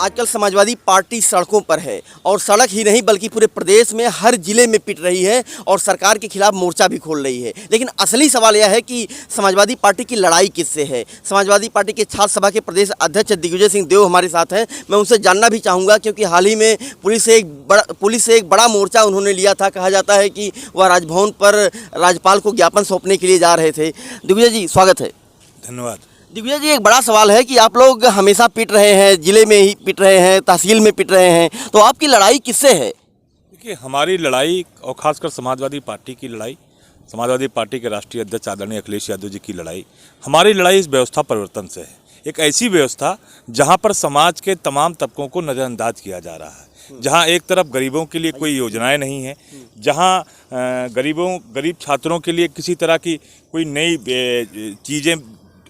आजकल समाजवादी पार्टी सड़कों पर है और सड़क ही नहीं बल्कि पूरे प्रदेश में हर जिले में पिट रही है और सरकार के खिलाफ मोर्चा भी खोल रही है। लेकिन असली सवाल यह है कि समाजवादी पार्टी की लड़ाई किससे है। समाजवादी पार्टी के छात्र सभा के प्रदेश अध्यक्ष दिग्विजय सिंह देव हमारे साथ हैं। मैं उनसे जानना भी चाहूँगा क्योंकि हाल ही में पुलिस से एक बड़ा मोर्चा उन्होंने लिया था। कहा जाता है कि वह राजभवन पर राज्यपाल को ज्ञापन सौंपने के लिए जा रहे थे। दिग्विजय जी स्वागत है। धन्यवाद। दिग्विजय जी, एक बड़ा सवाल है कि आप लोग हमेशा पिट रहे हैं, जिले में ही पिट रहे हैं, तहसील में पिट रहे हैं, तो आपकी लड़ाई किससे है? देखिए, हमारी लड़ाई और ख़ासकर समाजवादी पार्टी की लड़ाई, समाजवादी पार्टी के राष्ट्रीय अध्यक्ष आदरणीय अखिलेश यादव जी की लड़ाई, हमारी लड़ाई इस व्यवस्था परिवर्तन से है। एक ऐसी व्यवस्था जहां पर समाज के तमाम तबकों को नज़रअंदाज किया जा रहा है, जहां एक तरफ गरीबों के लिए कोई योजनाएं नहीं है, जहां गरीब छात्रों के लिए किसी तरह की कोई नई चीज़ें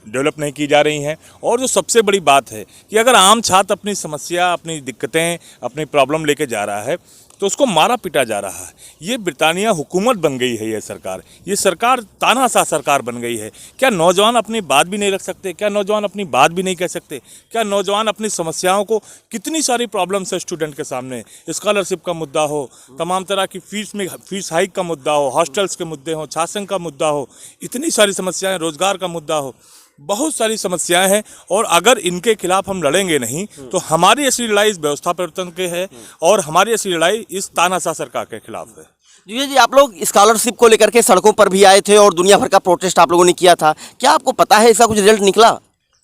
डेवलप नहीं की जा रही हैं, और जो सबसे बड़ी बात है कि अगर आम छात्र अपनी समस्या, अपनी दिक्कतें, अपनी प्रॉब्लम लेके जा रहा है तो उसको मारा पीटा जा रहा है। ये ब्रिटानिया हुकूमत बन गई है। ये सरकार तानाशाह सरकार बन गई है। क्या नौजवान अपनी बात भी नहीं रख सकते? क्या नौजवान अपनी बात भी नहीं कह सकते? क्या नौजवान अपनी समस्याओं को, कितनी सारी प्रॉब्लम्स है स्टूडेंट के सामने, स्कॉलरशिप का मुद्दा हो, तमाम तरह की फीस हाइक का मुद्दा हो, हॉस्टल्स के मुद्दे हो, छात्र संघ का मुद्दा हो, इतनी सारी समस्याएं, रोजगार का मुद्दा हो, बहुत सारी समस्याएं हैं। और अगर इनके खिलाफ हम लड़ेंगे नहीं तो हमारी असली लड़ाई इस व्यवस्था परिवर्तन के है और हमारी असली लड़ाई इस तानाशाह सरकार के खिलाफ है। जी, आप लोग स्कॉलरशिप को लेकर के सड़कों पर भी आए थे और दुनिया भर का प्रोटेस्ट आप लोगों ने किया था। क्या आपको पता है इसका कुछ रिजल्ट निकला?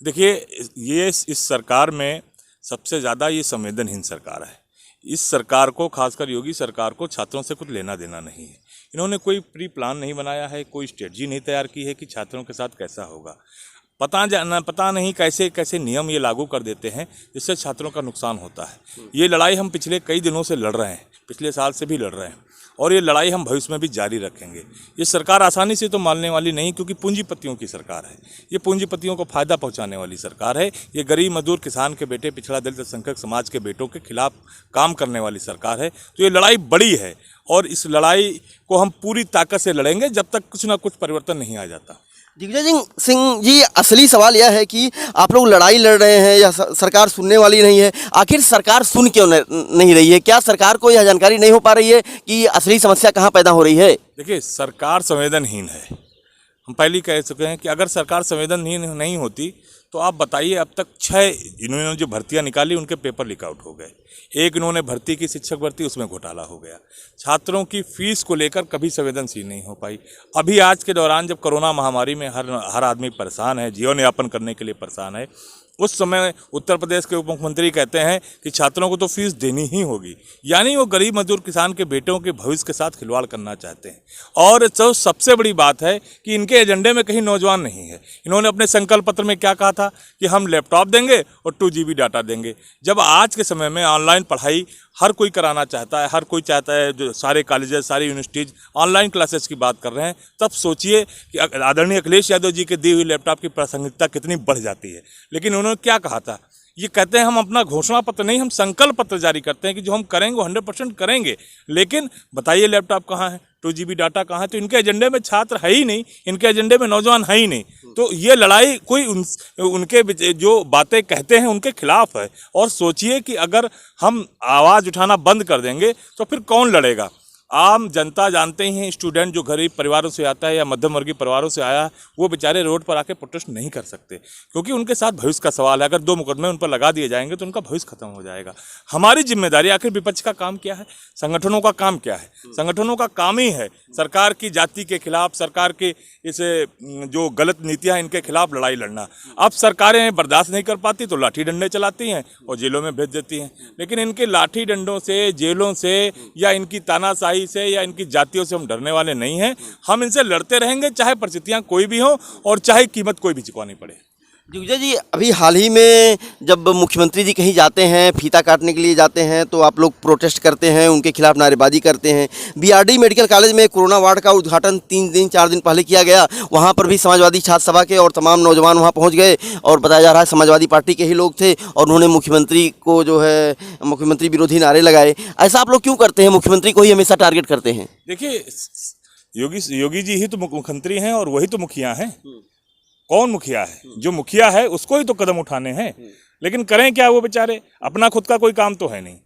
देखिए, ये इस सरकार में सबसे ज़्यादा ये संवेदनहीन सरकार है। इस सरकार को, खासकर योगी सरकार को, छात्रों से कुछ लेना देना नहीं है। इन्होंने कोई प्री प्लान नहीं बनाया है, कोई स्ट्रेटजी नहीं तैयार की है कि छात्रों के साथ कैसा होगा। पता नहीं कैसे कैसे नियम ये लागू कर देते हैं जिससे छात्रों का नुकसान होता है। ये लड़ाई हम पिछले कई दिनों से लड़ रहे हैं, पिछले साल से भी लड़ रहे हैं, और ये लड़ाई हम भविष्य में भी जारी रखेंगे। ये सरकार आसानी से तो मानने वाली नहीं, क्योंकि पूंजीपतियों की सरकार है। ये पूंजीपतियों को फ़ायदा पहुंचाने वाली सरकार है। ये गरीब मजदूर, किसान के बेटे, पिछड़ा दलित अल्पसंख्यक समाज के बेटों के खिलाफ काम करने वाली सरकार है। तो ये लड़ाई बड़ी है और इस लड़ाई को हम पूरी ताकत से लड़ेंगे जब तक कुछ ना कुछ परिवर्तन नहीं आ जाता। दिग्विजय सिंह जी, असली सवाल यह है कि आप लोग लड़ाई लड़ रहे हैं या सरकार सुनने वाली नहीं है। आखिर सरकार सुन क्यों नहीं रही है? क्या सरकार को यह जानकारी नहीं हो पा रही है कि असली समस्या कहाँ पैदा हो रही है? देखिए, सरकार संवेदनहीन है। हम पहले कह चुके हैं कि अगर सरकार संवेदनहीन नहीं होती तो आप बताइए, अब तक 6 इन्होंने जो भर्तियां निकाली उनके पेपर लीक आउट हो गए। एक इन्होंने भर्ती की, शिक्षक भर्ती, उसमें घोटाला हो गया। छात्रों की फीस को लेकर कभी संवेदनशील नहीं हो पाई। अभी आज के दौरान जब कोरोना महामारी में हर आदमी परेशान है, जीवन यापन करने के लिए परेशान है, उस समय उत्तर प्रदेश के उप मुख्यमंत्री कहते हैं कि छात्रों को तो फीस देनी ही होगी। यानी वो गरीब मजदूर किसान के बेटों के भविष्य के साथ खिलवाड़ करना चाहते हैं। और जो सबसे बड़ी बात है कि इनके एजेंडे में कहीं नौजवान नहीं है। इन्होंने अपने संकल्प पत्र में क्या कहा था कि हम लैपटॉप देंगे और 2 GB डाटा देंगे। जब आज के समय में ऑनलाइन पढ़ाई हर कोई कराना चाहता है, हर कोई चाहता है, जो सारे कॉलेजेस, सारी यूनिवर्सिटीज़ ऑनलाइन क्लासेस की बात कर रहे हैं, तब सोचिए कि आदरणीय अखिलेश यादव जी के दी हुई लैपटॉप की प्रासंगिकता कितनी बढ़ जाती है। लेकिन उन्होंने क्या कहा था? ये कहते हैं हम अपना घोषणा पत्र नहीं, हम संकल्प पत्र जारी करते हैं कि जो हम करेंगे वो 100% करेंगे। लेकिन बताइए, लैपटॉप कहाँ है, 2 GB डाटा कहाँ है? तो इनके एजेंडे में छात्र है ही नहीं, इनके एजेंडे में नौजवान है ही नहीं। तो ये लड़ाई कोई उनके जो बातें कहते हैं उनके खिलाफ है। और सोचिए कि अगर हम आवाज़ उठाना बंद कर देंगे तो फिर कौन लड़ेगा? आम जनता जानते ही हैं, स्टूडेंट जो गरीब परिवारों से आता है या मध्यम वर्गीय परिवारों से आया है, वो बेचारे रोड पर आके प्रोटेस्ट नहीं कर सकते, क्योंकि उनके साथ भविष्य का सवाल है। अगर 2 मुकदमे उन पर लगा दिए जाएंगे तो उनका भविष्य खत्म हो जाएगा। हमारी जिम्मेदारी, आखिर विपक्ष का काम क्या है, संगठनों का काम क्या है? संगठनों का काम ही है सरकार की जाति के खिलाफ, सरकार के इस जो गलत नीतियाँ, इनके खिलाफ लड़ाई लड़ना। अब सरकारें बर्दाश्त नहीं कर पाती तो लाठी डंडे चलाती हैं और जेलों में भेज देती हैं। लेकिन इनके लाठी डंडों से, जेलों से या इनकी तानाशाही से या इनकी जातियों से हम डरने वाले नहीं हैं। हम इनसे लड़ते रहेंगे, चाहे परिस्थितियां कोई भी हो और चाहे कीमत कोई भी चुकानी पड़े। दिग्विजय जी, अभी हाल ही में जब मुख्यमंत्री जी कहीं जाते हैं, फीता काटने के लिए जाते हैं, तो आप लोग प्रोटेस्ट करते हैं, उनके खिलाफ नारेबाजी करते हैं। बीआरडी मेडिकल कॉलेज में कोरोना वार्ड का उद्घाटन 4 दिन पहले किया गया। वहाँ पर भी समाजवादी छात्र सभा के और तमाम नौजवान वहाँ पहुँच गए और बताया जा रहा है समाजवादी पार्टी के ही लोग थे और उन्होंने मुख्यमंत्री को जो है मुख्यमंत्री विरोधी नारे लगाए। ऐसा आप लोग क्यों करते हैं? मुख्यमंत्री को ही हमेशा टारगेट करते हैं। देखिए, योगी जी ही तो मुख्यमंत्री हैं और वही तो मुखिया हैं। कौन मुखिया है? जो मुखिया है उसको ही तो कदम उठाने हैं। लेकिन करें क्या वो बेचारे, अपना खुद का कोई काम तो है नहीं,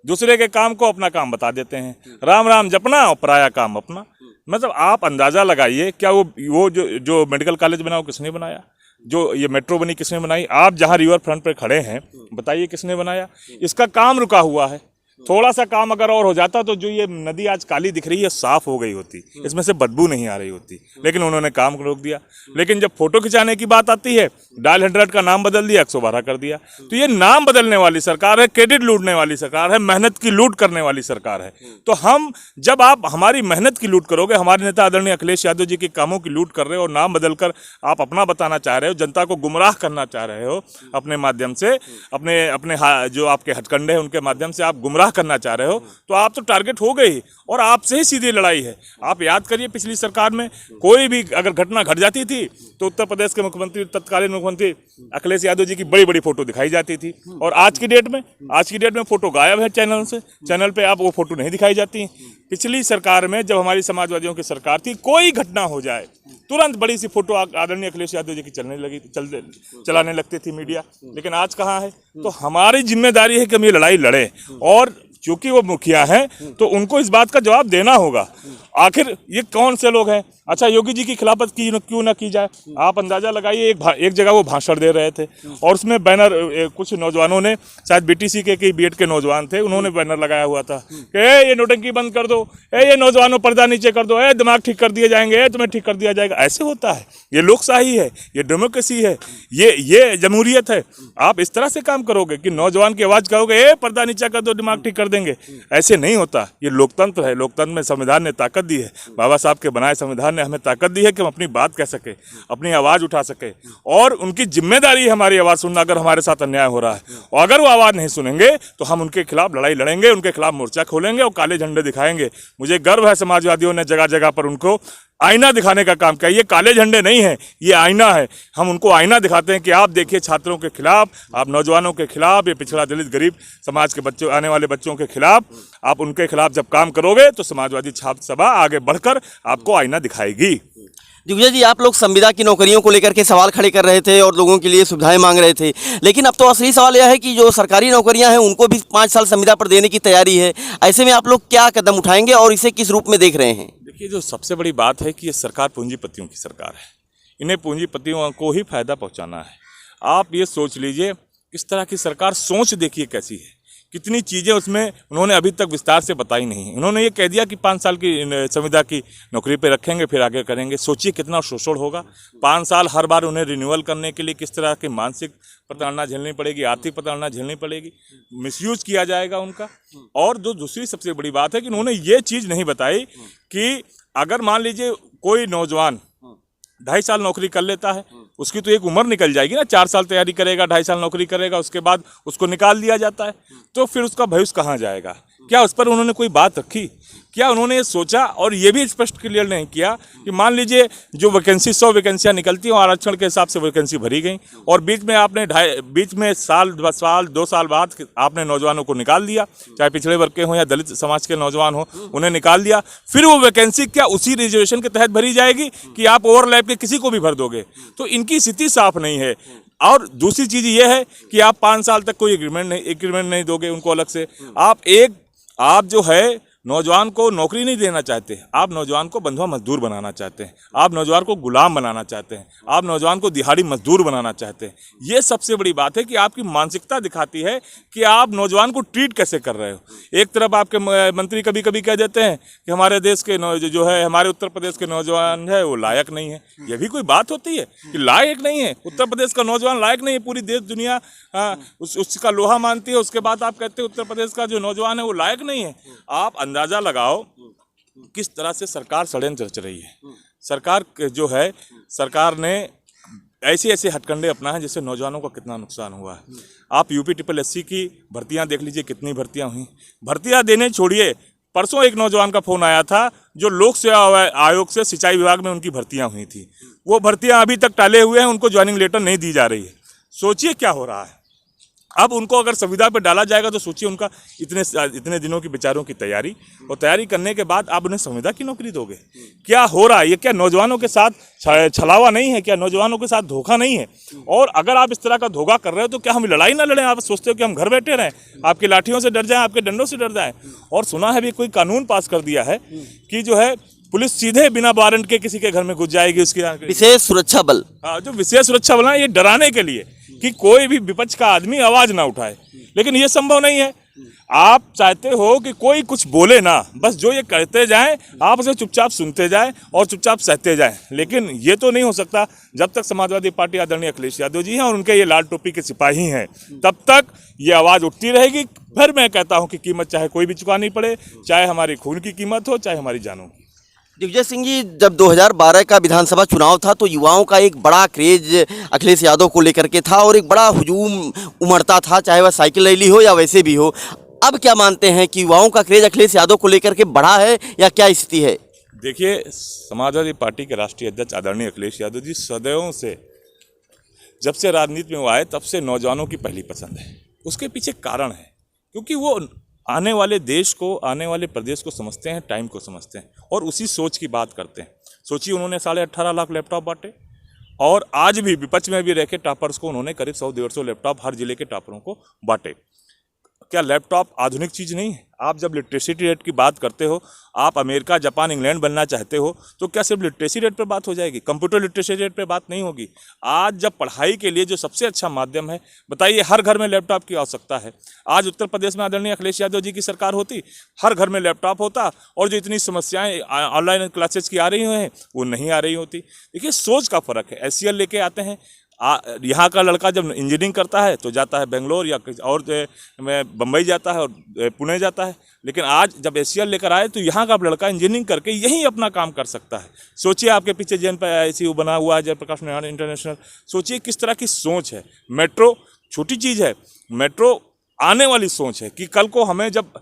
दूसरे के काम को अपना काम बता देते हैं, राम राम जपना और पराया काम अपना। मतलब आप अंदाजा लगाइए, क्या वो जो मेडिकल कॉलेज बना वो किसने बनाया, जो ये मेट्रो बनी किसने बनाई, आप जहाँ रिवर फ्रंट पे खड़े हैं बताइए किसने बनाया। इसका काम रुका हुआ है, थोड़ा सा काम अगर और हो जाता तो जो ये नदी आज काली दिख रही है साफ हो गई होती, इसमें से बदबू नहीं आ रही होती, लेकिन उन्होंने काम रोक दिया। लेकिन जब फोटो खिंचाने की बात आती है, डायल 100 का नाम बदल दिया, 112 कर दिया। तो ये नाम बदलने वाली सरकार है, क्रेडिट लूटने वाली सरकार है, मेहनत की लूट करने वाली सरकार है। तो हम जब आप हमारी मेहनत की लूट करोगे, हमारे नेता आदरणीय अखिलेश यादव जी के कामों की लूट कर रहे हो और नाम बदलकर आप अपना बताना चाह रहे हो, जनता को गुमराह करना चाह रहे हो अपने माध्यम से, अपने जो आपके हथकंडे हैं उनके माध्यम से आप गुमराह करना चाह रहे हो, तो आप तो टारगेट हो गए ही और आपसे ही सीधी लड़ाई है। आप याद करिए पिछली सरकार में कोई भी अगर घटना घट जाती थी तो उत्तर प्रदेश के मुख्यमंत्री, तत्कालीन मुख्यमंत्री अखिलेश यादव जी की बड़ी बड़ी फोटो दिखाई जाती थी, और आज की डेट में फोटो गायब है चैनल पे आप वो फोटो नहीं दिखाई जाती। पिछली सरकार में जब हमारी समाजवादियों की सरकार थी, कोई घटना हो जाए तुरंत बड़ी सी फोटो आदरणीय अखिलेश यादव जी की चलाने लगती थी मीडिया, लेकिन आज कहाँ है। तो हमारी जिम्मेदारी है कि हम ये लड़ाई लड़ें, और चूंकि वो मुखिया हैं तो उनको इस बात का जवाब देना होगा, आखिर ये कौन से लोग हैं। अच्छा, योगी जी की खिलाफत क्यों ना की जाए। आप अंदाजा लगाइए, एक जगह वो भाषण दे रहे थे और उसमें बैनर, कुछ नौजवानों ने, शायद बीटीसी के बीएड के नौजवान थे, उन्होंने बैनर लगाया हुआ था कि ये नोटंकी बंद कर दो, ये नौजवानों पर्दा नीचे कर दो, दिमाग ठीक कर दिए जाएंगे, तुम्हें ठीक कर दिया जाएगा। ऐसे होता है, ये लोकशाही है, ये डेमोक्रेसी है, ये जमहूरियत है। आप इस तरह से काम करोगे कि नौजवान की आवाज़ कहोगे पर्दा नीचा कर दो, दिमाग ठीक कर देंगे, ऐसे नहीं होता। ये लोकतंत्र है, लोकतंत्र में संविधान ने ताकत दी है, बाबा साहब के बनाए संविधान ने हमें ताकत दी है कि हम अपनी बात कह सके, अपनी आवाज़ उठा सके, और उनकी जिम्मेदारी है हमारी आवाज़ सुनना अगर हमारे साथ अन्याय हो रहा है। और अगर वो आवाज़ नहीं सुनेंगे तो हम उनके खिलाफ लड़ाई लड़ेंगे, उनके खिलाफ मोर्चा खोलेंगे और काले झंडे दिखाएंगे। मुझे गर्व है समाजवादियों ने जगह जगह पर उनको आईना दिखाने का काम किया। ये काले झंडे नहीं है, ये आईना है। हम उनको आईना दिखाते हैं कि आप देखिए छात्रों के खिलाफ, आप नौजवानों के खिलाफ, ये पिछड़ा दलित गरीब समाज के बच्चों, आने वाले बच्चों के खिलाफ, आप उनके खिलाफ जब काम करोगे तो समाजवादी छात्र सभा आगे बढ़कर आपको आईना दिखाएगी। दिग्विजय जी, आप लोग संविदा की नौकरियों को लेकर के सवाल खड़े कर रहे थे और लोगों के लिए सुविधाएं मांग रहे थे, लेकिन अब तो असली सवाल यह है कि जो सरकारी नौकरियां हैं उनको भी 5 साल संविदा पर देने की तैयारी है। ऐसे में आप लोग क्या कदम उठाएंगे और इसे किस रूप में देख रहे हैं? देखिए, जो सबसे बड़ी बात है कि ये सरकार पूंजीपतियों की सरकार है, इन्हें पूंजीपतियों को ही फायदा पहुंचाना है। आप ये सोच लीजिए, इस तरह की सरकार, सोच देखिए कैसी है, कितनी चीज़ें उसमें उन्होंने अभी तक विस्तार से बताई नहीं। उन्होंने ये कह दिया कि 5 साल की संविदा की नौकरी पे रखेंगे, फिर आगे करेंगे। सोचिए कितना शोषण होगा। 5 साल हर बार उन्हें रिन्यूअल करने के लिए किस तरह की मानसिक प्रताड़ना झेलनी पड़ेगी, आर्थिक प्रताड़ना झेलनी पड़ेगी, मिसयूज किया जाएगा उनका। और जो दूसरी सबसे बड़ी बात है कि उन्होंने ये चीज़ नहीं बताई कि अगर मान लीजिए कोई नौजवान 2.5 साल नौकरी कर लेता है, उसकी तो एक उम्र निकल जाएगी ना। 4 साल तैयारी करेगा, 2.5 साल नौकरी करेगा, उसके बाद उसको निकाल दिया जाता है, तो फिर उसका भविष्य कहाँ जाएगा? क्या उस पर उन्होंने कोई बात रखी? क्या उन्होंने ये सोचा और ये भी स्पष्ट क्लियर नहीं किया कि मान लीजिए जो वैकेंसी 100 वैकेंसियाँ निकलती हैं और आरक्षण के हिसाब से वैकेंसी भरी गई, और बीच में आपने बीच में साल 2 साल बाद आपने नौजवानों को निकाल दिया, चाहे पिछड़े वर्ग के हों या दलित समाज के नौजवान हों, उन्हें निकाल दिया। फिर वो वैकेंसी क्या उसी रिजर्वेशन के तहत भरी जाएगी कि आप ओवरलैप के किसी को भी भर दोगे? तो इनकी स्थिति साफ नहीं है। और दूसरी चीज़ ये है कि आप 5 साल तक कोई एग्रीमेंट नहीं दोगे उनको अलग से। आप जो है नौजवान को नौकरी नहीं देना चाहते, आप नौजवान को बंधुआ मजदूर बनाना चाहते हैं, आप नौजवान को गुलाम बनाना चाहते हैं, आप नौजवान को दिहाड़ी मजदूर बनाना चाहते हैं। ये सबसे बड़ी बात है कि आपकी मानसिकता दिखाती है कि आप नौजवान को ट्रीट कैसे कर रहे हो। एक तरफ आपके मंत्री कभी कभी कह देते हैं कि हमारे देश के जो है हमारे उत्तर प्रदेश के नौजवान है वो लायक नहीं है। ये भी कोई बात होती है कि लायक नहीं है? उत्तर प्रदेश का नौजवान लायक नहीं है? पूरी देश दुनिया उसका लोहा मानती है, उसके बाद आप कहते हैं उत्तर प्रदेश का जो नौजवान है वो लायक नहीं है। आप अंदाजा लगाओ किस तरह से सरकार षड्यंत्र रच रही है। सरकार जो है, सरकार ने ऐसे हथकंडे अपना है जिससे नौजवानों का कितना नुकसान हुआ है। आप यूपी SSSC की भर्तियां देख लीजिए, कितनी भर्तियां हुई। भर्तियां देने छोड़िए, परसों एक नौजवान का फ़ोन आया था जो लोक सेवा आयोग से सिंचाई विभाग में उनकी भर्तियां हुई थी, वो भर्तियां अभी तक टाले हुए हैं, उनको ज्वाइनिंग लेटर नहीं दी जा रही है। सोचिए क्या हो रहा है। अब उनको अगर संविदा पर डाला जाएगा तो सोचिए उनका इतने दिनों की बेचारों की तैयारी, और तैयारी करने के बाद आप उन्हें संविदा की नौकरी दोगे? क्या हो रहा है? ये क्या नौजवानों के साथ छलावा नहीं है क्या? नौजवानों के साथ धोखा नहीं है? और अगर आप इस तरह का धोखा कर रहे हो तो क्या हम लड़ाई ना लड़ें? आप सोचते हो कि हम घर बैठे रहें, आपकी लाठियों से डर जाएं, आपके डंडों से डर जाएं? और सुना है भी कोई कानून पास कर दिया है कि जो है पुलिस सीधे बिना वारंट के किसी के घर में घुस जाएगी, उसकी विशेष सुरक्षा बल। हाँ, जो विशेष सुरक्षा बल है ये डराने के लिए कि कोई भी विपक्ष का आदमी आवाज ना उठाए, लेकिन ये संभव नहीं है। आप चाहते हो कि कोई कुछ बोले ना, बस जो ये करते जाएं आप उसे चुपचाप सुनते जाएं और चुपचाप सहते जाएं, लेकिन ये तो नहीं हो सकता। जब तक समाजवादी पार्टी आदरणीय अखिलेश यादव जी हैं और उनके ये लाल टोपी के सिपाही हैं, तब तक ये आवाज़ उठती रहेगी। फिर मैं कहता हूं कि कीमत चाहे कोई भी चुकानी पड़े, चाहे हमारी खून की कीमत हो, चाहे हमारी जानों की। दिग्विजय सिंह जी, जब 2012 का विधानसभा चुनाव था तो युवाओं का एक बड़ा क्रेज अखिलेश यादव को लेकर के था और एक बड़ा हुजूम उमड़ता था, चाहे वह साइकिल रैली हो या वैसे भी हो। अब क्या मानते हैं कि युवाओं का क्रेज अखिलेश यादव को लेकर के बढ़ा है या क्या स्थिति है? देखिए, समाजवादी पार्टी के राष्ट्रीय अध्यक्ष आदरणीय अखिलेश यादव जी सदैव से, जब से राजनीति में वो आए तब से नौजवानों की पहली पसंद है। उसके पीछे कारण है, क्योंकि वो आने वाले देश को, आने वाले प्रदेश को समझते हैं, टाइम को समझते हैं और उसी सोच की बात करते हैं। सोचिए, उन्होंने 18.5 लाख लैपटॉप बांटे और आज भी विपक्ष में भी रह के टॉपर्स को उन्होंने करीब 100-150 लैपटॉप हर जिले के टॉपरों को बांटे। क्या लैपटॉप आधुनिक चीज़ नहीं है? आप जब लिटरेसी रेट की बात करते हो, आप अमेरिका, जापान, इंग्लैंड बनना चाहते हो, तो क्या सिर्फ लिटरेसी रेट पर बात हो जाएगी? कंप्यूटर लिटरेसी रेट पर बात नहीं होगी। आज जब पढ़ाई के लिए जो सबसे अच्छा माध्यम है, बताइए, हर घर में लैपटॉप की आवश्यकता है। आज उत्तर प्रदेश में आदरणीय अखिलेश यादव जी की सरकार होती, हर घर में लैपटॉप होता और जो इतनी समस्याएं ऑनलाइन क्लासेस की आ रही हैं वो नहीं आ रही होती। देखिए, सोच का फ़र्क है। SCL लेके आते हैं, यहाँ का लड़का जब इंजीनियरिंग करता है तो जाता है बेंगलोर या और में बम्बई जाता है और पुणे जाता है, लेकिन आज जब SCL लेकर आए तो यहाँ का लड़का इंजीनियरिंग करके यहीं अपना काम कर सकता है। सोचिए, आपके पीछे JNPT बना हुआ है, जयप्रकाश नारायण इंटरनेशनल। सोचिए किस तरह की सोच है। मेट्रो छोटी चीज़ है, मेट्रो आने वाली सोच है कि कल को हमें जब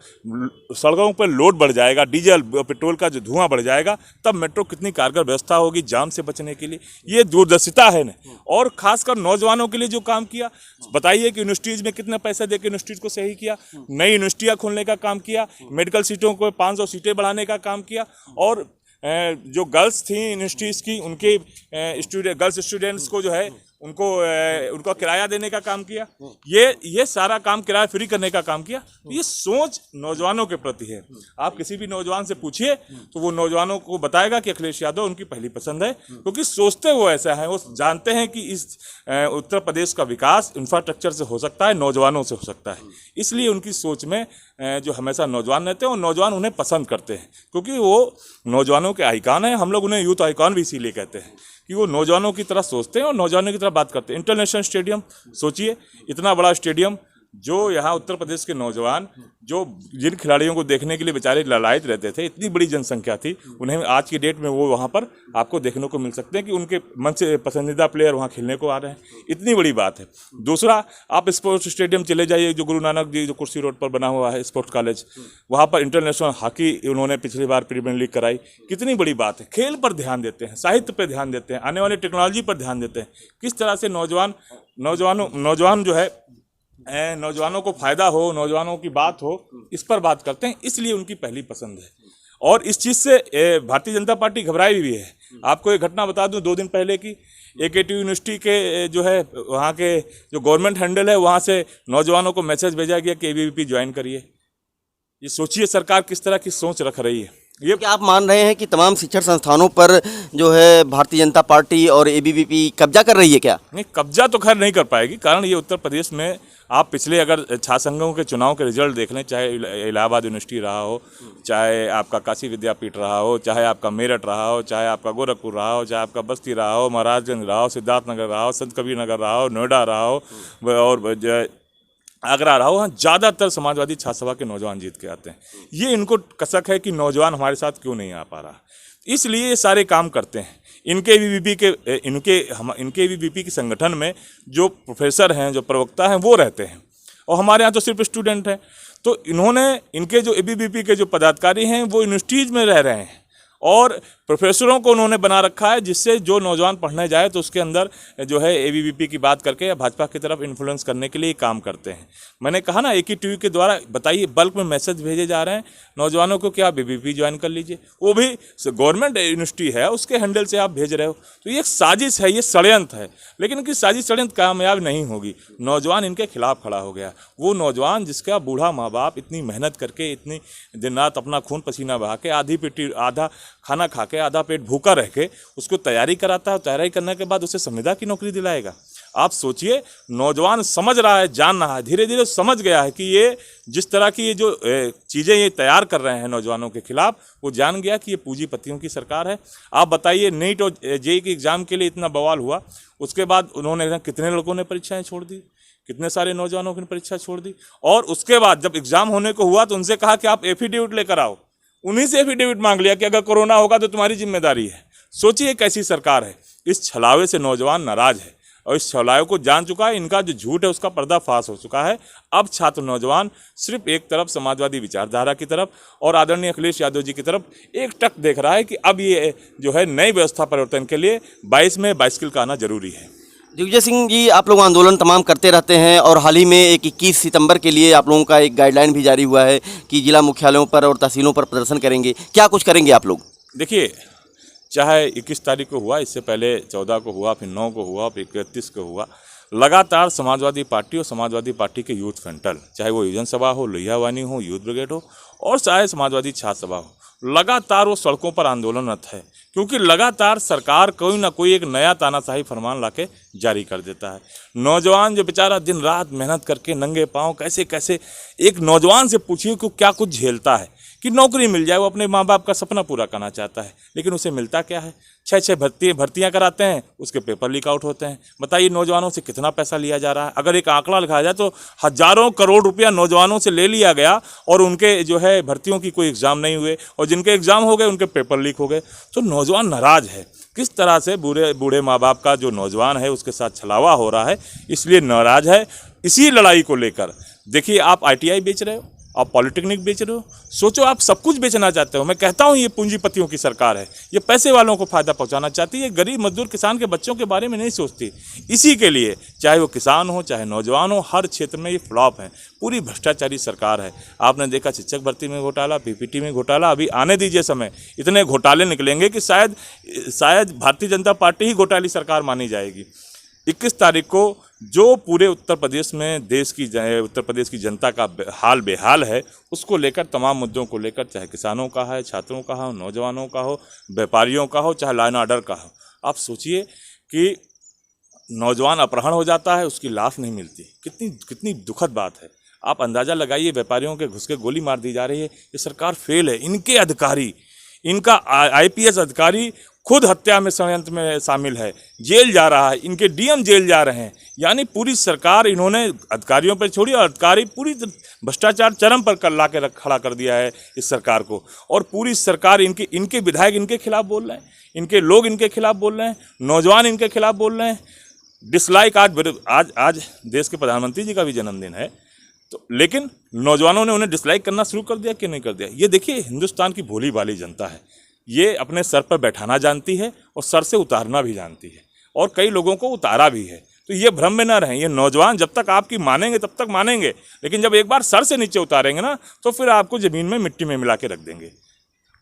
सड़कों पर लोड बढ़ जाएगा, डीजल पेट्रोल का जो धुआं बढ़ जाएगा, तब मेट्रो कितनी कारगर व्यवस्था होगी जाम से बचने के लिए। ये दूरदर्शिता है ना। और खासकर नौजवानों के लिए जो काम किया, बताइए कि यूनिवर्सिटीज़ में कितने पैसे देकर यूनिवर्सिटीज़ को सही किया, नई यूनिवर्सिटियाँ खोलने का काम किया, मेडिकल सीटों को 500 सीटें बढ़ाने का काम किया और जो गर्ल्स थी यूनिवर्सिटीज़ की, उनके गर्ल्स स्टूडेंट्स को जो है उनको किराया देने का काम किया। ये सारा काम किराया फ्री करने का काम किया। ये सोच नौजवानों के प्रति है। आप किसी भी नौजवान से पूछिए तो वो नौजवानों को बताएगा कि अखिलेश यादव उनकी पहली पसंद है, क्योंकि सोचते वो ऐसा है। वो जानते हैं कि इस उत्तर प्रदेश का विकास इंफ्रास्ट्रक्चर से हो सकता है, नौजवानों से हो सकता है। इसलिए उनकी सोच में जो हमेशा नौजवान रहते हैं और नौजवान उन्हें पसंद करते हैं, क्योंकि वो नौजवानों के आइकॉन हैं। हम लोग उन्हें यूथ आइकॉन भी इसीलिए कहते हैं कि वो नौजवानों की तरह सोचते हैं और नौजवानों की तरह बात करते हैं। इंटरनेशनल स्टेडियम सोचिए, इतना बड़ा स्टेडियम, जो यहाँ उत्तर प्रदेश के नौजवान जो जिन खिलाड़ियों को देखने के लिए बेचारे ललायत रहते थे, इतनी बड़ी जनसंख्या थी, उन्हें आज की डेट में वो वहाँ पर आपको देखने को मिल सकते हैं कि उनके मन से पसंदीदा प्लेयर वहाँ खेलने को आ रहे हैं। इतनी बड़ी बात है। दूसरा, आप स्पोर्ट्स स्टेडियम चले जाइए, जो गुरु नानक जी जो कुर्सी रोड पर बना हुआ है स्पोर्ट्स कॉलेज, वहाँ पर इंटरनेशनल हॉकी उन्होंने पिछली बार प्रीमियर लीग कराई। कितनी बड़ी बात है। खेल पर ध्यान देते हैं, साहित्य पर ध्यान देते हैं, आने वाली टेक्नोलॉजी पर ध्यान देते हैं। किस तरह से नौजवान जो है, नौजवानों को फायदा हो, नौजवानों की बात हो, इस पर बात करते हैं। इसलिए उनकी पहली पसंद है। और इस चीज़ से भारतीय जनता पार्टी घबराई भी है। आपको एक घटना बता दूं, 2 दिन पहले की, AKTU यूनिवर्सिटी के जो है वहाँ के जो गवर्नमेंट हैंडल है, वहाँ से नौजवानों को मैसेज भेजा गया कि ABVP ज्वाइन करिए। ये सोचिए सरकार किस तरह की सोच रख रही है। ये क्या आप मान रहे हैं कि तमाम शिक्षण संस्थानों पर जो है भारतीय जनता पार्टी और ABVP कब्जा कर रही है क्या? नहीं, कब्जा तो खैर नहीं कर पाएगी, कारण ये उत्तर प्रदेश में आप पिछले अगर छात्र संघों के चुनाव के रिजल्ट देख लें, चाहे इलाहाबाद यूनिवर्सिटी रहा हो, चाहे आपका काशी विद्यापीठ रहा हो, चाहे आपका मेरठ रहा हो, चाहे आपका गोरखपुर रहा हो, चाहे आपका बस्ती रहा हो, महाराजगंज रहा हो, सिद्धार्थनगर रहा हो, संत कबीर नगर रहा हो, नोएडा रहा हो और आगरा रहा हो, वहाँ ज़्यादातर समाजवादी छात्र सभा के नौजवान जीत के आते हैं। ये इनको कसक है कि नौजवान हमारे साथ क्यों नहीं आ पा रहा, इसलिए ये सारे काम करते हैं। इनके ABVP के संगठन में जो प्रोफेसर हैं, जो प्रवक्ता हैं, वो रहते हैं और हमारे यहाँ तो सिर्फ स्टूडेंट हैं। तो इनके जो ABVP के जो पदाधिकारी हैं वो यूनिवर्सिटीज़ में रह रहे हैं और प्रोफेसरों को उन्होंने बना रखा है, जिससे जो नौजवान पढ़ने जाए तो उसके अंदर जो है एबीवीपी की बात करके या भाजपा की तरफ इन्फ्लुएंस करने के लिए काम करते हैं। मैंने कहा ना, एक ही टीवी के द्वारा बताइए बल्क में मैसेज भेजे जा रहे हैं नौजवानों को कि आप एबीवीपी ज्वाइन कर लीजिए, वो भी गवर्नमेंट यूनिवर्सिटी है उसके हैंडल से आप भेज रहे हो। तो ये एक साजिश है, ये षड्यंत्र है, लेकिन इनकी साजिश षड्यंत्र कामयाब नहीं होगी। नौजवान इनके खिलाफ खड़ा हो गया, वो नौजवान जिसका बूढ़ा माँ बाप इतनी मेहनत करके इतनी दिन रात अपना खून पसीना बहा के आधा खाना खा के आधा पेट भूखा रह के उसको तैयारी कराता है, तैयारी करने के बाद उसे संविदा की नौकरी दिलाएगा। आप सोचिए, नौजवान समझ रहा है, जान रहा है, धीरे धीरे समझ गया है कि ये जिस तरह की ये जो चीज़ें ये तैयार कर रहे हैं नौजवानों के खिलाफ, वो जान गया कि ये पूंजीपतियों की सरकार है। आप बताइए, नीट और जेईई के एग्ज़ाम के लिए इतना बवाल हुआ, उसके बाद उन्होंने कितने लड़कों ने परीक्षाएँ छोड़ दी, कितने सारे नौजवानों की परीक्षा छोड़ दी। और उसके बाद जब एग्ज़ाम होने को हुआ तो उनसे कहा कि आप एफिडेविट लेकर आओ, उन्हीं से एफिडेविट मांग लिया कि अगर कोरोना होगा तो तुम्हारी जिम्मेदारी है। सोचिए कैसी सरकार है। इस छलावे से नौजवान नाराज है और इस छलावे को जान चुका है, इनका जो झूठ है उसका पर्दाफाश हो चुका है। अब छात्र नौजवान सिर्फ एक तरफ समाजवादी विचारधारा की तरफ और आदरणीय अखिलेश यादव जी की तरफ एक टक देख रहा है कि अब ये जो है नई व्यवस्था परिवर्तन के लिए 22 में बाइसिकल का आना जरूरी है। दिग्विजय सिंह जी, आप लोग आंदोलन तमाम करते रहते हैं और हाल ही में एक 21 सितंबर के लिए आप लोगों का एक गाइडलाइन भी जारी हुआ है कि जिला मुख्यालयों पर और तहसीलों पर प्रदर्शन करेंगे। क्या कुछ करेंगे आप लोग? देखिए, चाहे 21 तारीख को हुआ, इससे पहले 14 को हुआ, फिर 9 को हुआ, फिर 31 को हुआ, लगातार समाजवादी पार्टी और समाजवादी पार्टी के यूथ फ्रंटल, चाहे वो युवजन सभा हो, लोहियावानी हो, यूथ ब्रिगेड हो और चाहे समाजवादी छात्र सभा हो, लगातार वो सड़कों पर आंदोलनरत है, क्योंकि लगातार सरकार कोई ना कोई एक नया तानाशाही फरमान लाके जारी कर देता है। नौजवान जो बेचारा दिन रात मेहनत करके नंगे पाँव कैसे कैसे, एक नौजवान से पूछिए कि क्या कुछ झेलता है कि नौकरी मिल जाए, वो अपने माँ बाप का सपना पूरा करना चाहता है, लेकिन उसे मिलता क्या है? 6 भर्तियाँ कराते हैं, उसके पेपर लीक आउट होते हैं। बताइए नौजवानों से कितना पैसा लिया जा रहा है। अगर एक आंकड़ा लिखा जाए तो हजारों करोड़ रुपया नौजवानों से ले लिया गया और उनके जो है भर्तियों की कोई एग्ज़ाम नहीं हुए और जिनके एग्ज़ाम हो गए उनके पेपर लीक हो गए। तो नौजवान नाराज़ है, किस तरह से बूढ़े माँ बाप का जो नौजवान है उसके साथ छलावा हो रहा है, इसलिए नाराज़ है। इसी लड़ाई को लेकर देखिए, आप ITI बेच रहे हो, आप पॉलिटेक्निक बेच रहे हो, सोचो आप सब कुछ बेचना चाहते हो। मैं कहता हूँ ये पूंजीपतियों की सरकार है, ये पैसे वालों को फ़ायदा पहुँचाना चाहती है, गरीब मजदूर किसान के बच्चों के बारे में नहीं सोचती। इसी के लिए चाहे वो किसान हो चाहे नौजवान हो, हर क्षेत्र में ये फ्लॉप है, पूरी भ्रष्टाचारी सरकार है। आपने देखा शिक्षक भर्ती में घोटाला, PPT में घोटाला, अभी आने दीजिए समय, इतने घोटाले निकलेंगे कि शायद भारतीय जनता पार्टी ही घोटाली सरकार मानी जाएगी। 21 तारीख को जो पूरे उत्तर प्रदेश में उत्तर प्रदेश की जनता का हाल बेहाल है, उसको लेकर तमाम मुद्दों को लेकर, चाहे किसानों का है, छात्रों का हो, नौजवानों का हो, व्यापारियों का हो, चाहे लॉ एंड ऑर्डर का हो, आप सोचिए कि नौजवान अपहरण हो जाता है, उसकी लाश नहीं मिलती। कितनी दुखद बात है। आप अंदाज़ा लगाइए, व्यापारियों के घुस के गोली मार दी जा रही है। ये सरकार फेल है। इनके अधिकारी, इनका IPS अधिकारी खुद हत्या में षड्यंत्र में शामिल है, जेल जा रहा है, इनके DM जेल जा रहे हैं। यानी पूरी सरकार इन्होंने अधिकारियों पर छोड़ी और अधिकारी पूरी भ्रष्टाचार चरम पर ला के खड़ा कर दिया है इस सरकार को। और पूरी सरकार इनके विधायक इनके खिलाफ बोल रहे हैं, इनके लोग इनके खिलाफ बोल रहे हैं, नौजवान इनके खिलाफ बोल रहे हैं। डिसलाइक आज देश के प्रधानमंत्री जी का भी जन्मदिन है, तो लेकिन नौजवानों ने उन्हें डिसलाइक करना शुरू कर दिया कि नहीं कर दिया। ये देखिए, हिंदुस्तान की भोली भाली जनता है, ये अपने सर पर बैठाना जानती है और सर से उतारना भी जानती है, और कई लोगों को उतारा भी है। तो ये भ्रम में ना रहें। ये नौजवान जब तक आपकी मानेंगे तब तक मानेंगे, लेकिन जब एक बार सर से नीचे उतारेंगे ना, तो फिर आपको ज़मीन में मिट्टी में मिला के रख देंगे।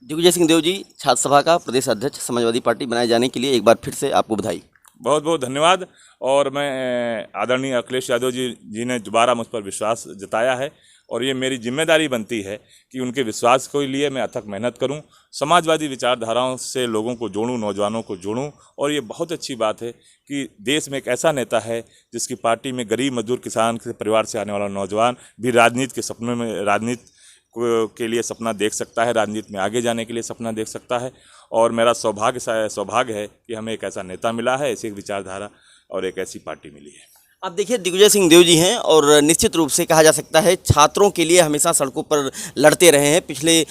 दिग्विजय सिंह देव जी, छात्र सभा का प्रदेश अध्यक्ष, समाजवादी पार्टी बनाए जाने के लिए एक बार फिर से आपको बधाई। बहुत बहुत धन्यवाद। और मैं आदरणीय अखिलेश यादव जी ने दोबारा मुझ पर विश्वास जताया है, और ये मेरी जिम्मेदारी बनती है कि उनके विश्वास के लिए मैं अथक मेहनत करूं, समाजवादी विचारधाराओं से लोगों को जोड़ूं, नौजवानों को जोड़ूं। और ये बहुत अच्छी बात है कि देश में एक ऐसा नेता है जिसकी पार्टी में गरीब मजदूर किसान के परिवार से आने वाला नौजवान भी राजनीति के सपनों में, राजनीति के लिए सपना देख सकता है, राजनीति में आगे जाने के लिए सपना देख सकता है। और मेरा सौभाग्य है कि हमें एक ऐसा नेता मिला है, ऐसी एक विचारधारा और एक ऐसी पार्टी मिली है। अब देखिए, दिग्विजय सिंह देव जी हैं और निश्चित रूप से कहा जा सकता है छात्रों के लिए हमेशा सड़कों पर लड़ते रहे हैं। पिछले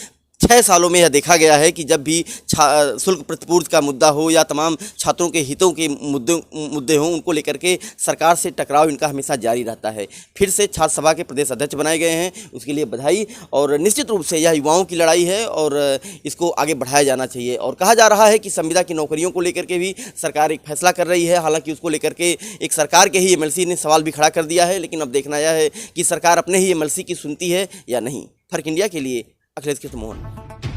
6 सालों में यह देखा गया है कि जब भी शुल्क प्रतिपूर्ति का मुद्दा हो या तमाम छात्रों के हितों के मुद्दे हों, उनको लेकर के सरकार से टकराव इनका हमेशा जारी रहता है। फिर से छात्र सभा के प्रदेश अध्यक्ष बनाए गए हैं, उसके लिए बधाई। और निश्चित रूप से यह युवाओं की लड़ाई है और इसको आगे बढ़ाया जाना चाहिए। और कहा जा रहा है कि संविदा की नौकरियों को लेकर के भी सरकार एक फैसला कर रही है। हालांकि उसको लेकर के एक सरकार के ही एमएलसी ने सवाल भी खड़ा कर दिया है, लेकिन अब देखना यह है कि सरकार अपने ही एमएलसी की सुनती है या नहीं। फर्क इंडिया के लिए अखिलेश कृष्ण मोहन।